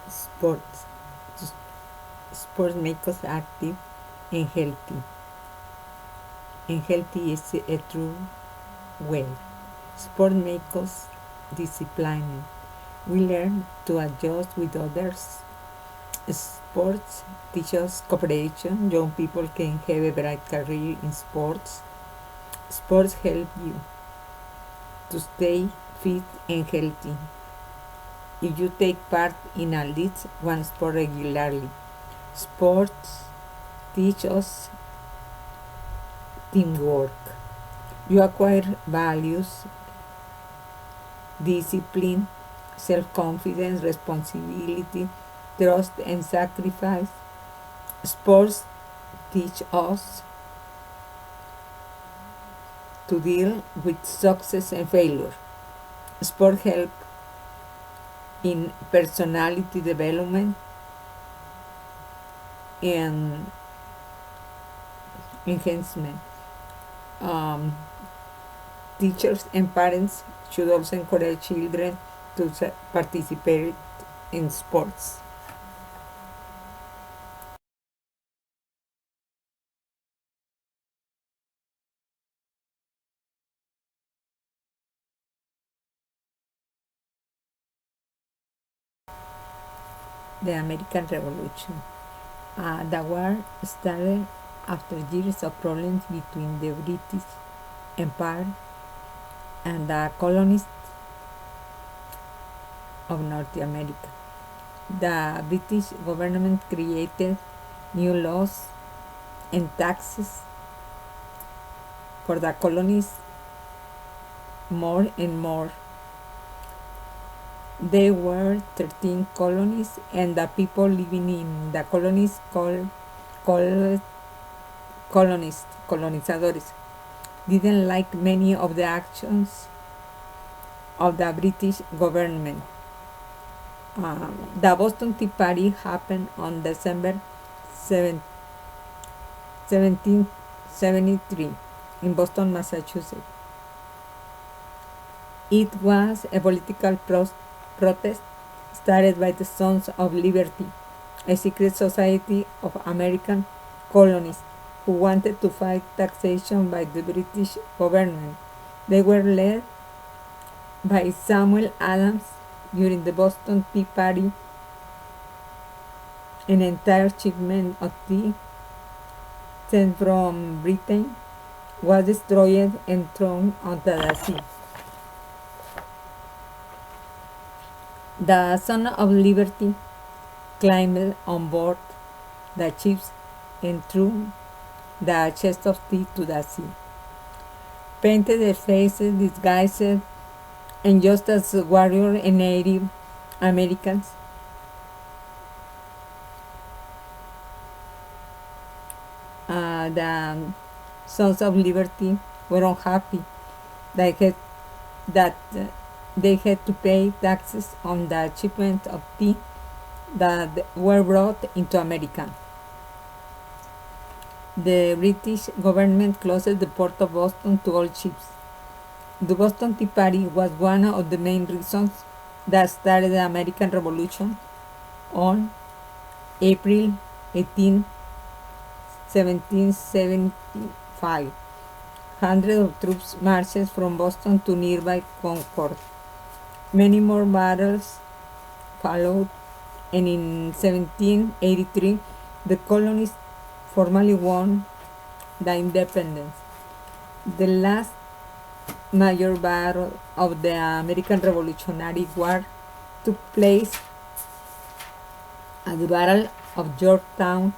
Sports. Sports make us active and healthy. And healthy is a true way. Sport make us disciplined. We learn to adjust with others. Sports teach us cooperation. Young people can have a bright career in sports. Sports help you to stay fit and healthy. If you take part in at least one sport regularly, sports teach us teamwork. You acquire values, discipline, self confidence, responsibility, trust, and sacrifice. Sports teach us to deal with success and failure. Sport help in personality development and enhancement. Um, Teachers and parents should also encourage children to participate in sports. The American Revolution. The war started after years of problems between the British Empire and the colonists of North America. The British government created new laws and taxes for the colonies more and more. There were 13 colonies, and the people living in the colonies called colonizadores, didn't like many of the actions of the British government. The Boston Tea Party happened on December 7, 1773 in Boston, Massachusetts. It was a political protest started by the Sons of Liberty, a secret society of American colonists who wanted to fight taxation by the British government. They were led by Samuel Adams. During the Boston Tea Party, an entire shipment of tea sent from Britain was destroyed and thrown onto the sea. The Son of Liberty climbed on board the ships and threw the chest of tea to the sea, painted their faces, disguised, and just as warrior and Native Americans, the Sons of Liberty were unhappy that, that they had to pay taxes on the shipment of tea that were brought into America. The British government closed the port of Boston to all ships. The Boston Tea Party was one of the main reasons that started the American Revolution on April 18, 1775. Hundreds of troops marched from Boston to nearby Concord. Many more battles followed, and in 1783 the colonies formally won the independence. The last major battle of the American Revolutionary War took place at the Battle of Yorktown.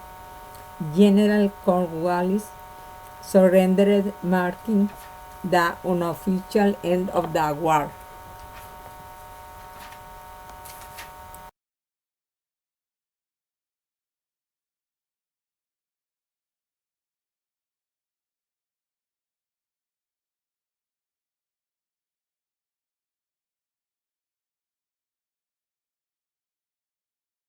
General Cornwallis surrendered, marking the unofficial end of the war.